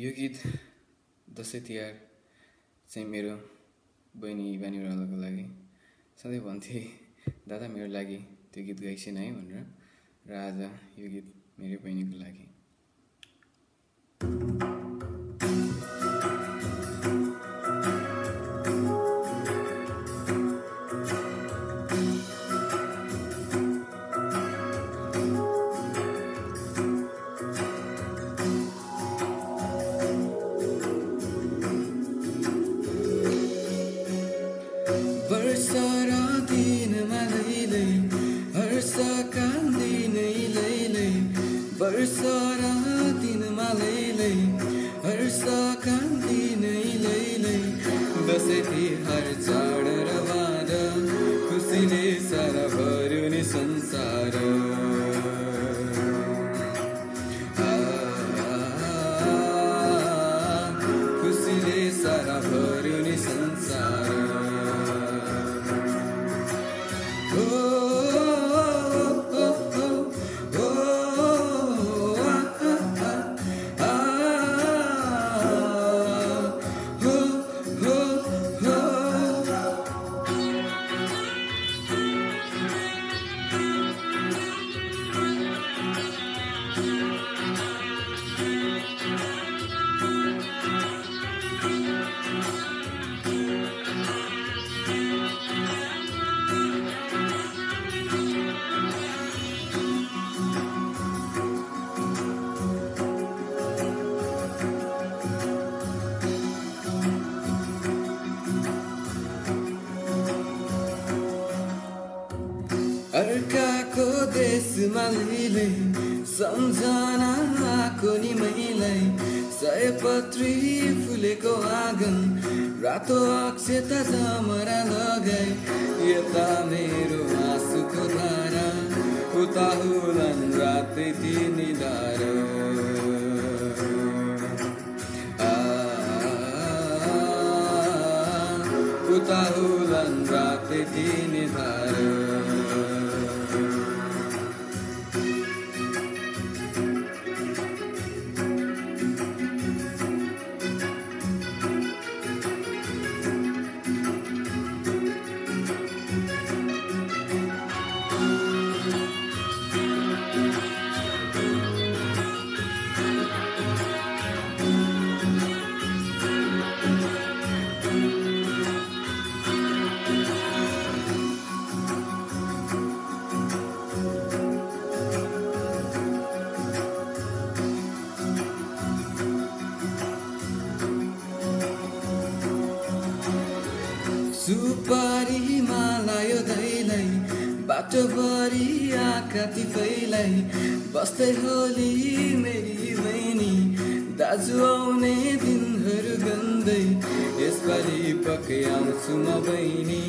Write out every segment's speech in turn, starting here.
यो गीत दसैँ तिहार चाहिँ मेरो बहिनी बानीहरूको लागि सधैँ भन्थे दादा मेरो लागि त्यो गीत गाइसेन है भनेर र आज यो गीत मेरो बहिनीको लागि वर्षा दिनमा लैलै हर्ष कान्दिनै लैलै वर्षा दिनमा लैलै हर्ष कान्दिनै लैलै दसैँ तिहार चाड र बाड खुसीले सारा भर्यो नि संसार खुसीले सारा भर्यो नि संसार अर्काको देशमा लैलै सम्झनाको नि मैलाई सयपत्री फुलेको आँगन रातो अक्षता जमरा लगाई यता मेरो आँसुको धारा उता हुलान् रातै तिनी धारा उता हुलान् रातै तिनी धारा सुपारी मालायो दैलाई बाटोभरि आकाती फैलाई बस्दै होली मेरी बहिनी दाजु आउने दिनहरू गन्दै यसपालि पक्कै आउँछु म बहिनी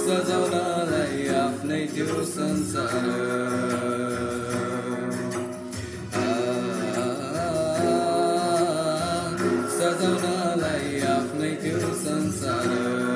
सजाउनलाई आफ्नै त्यो संसार सजाउनलाई आफ्नै त्यो संसार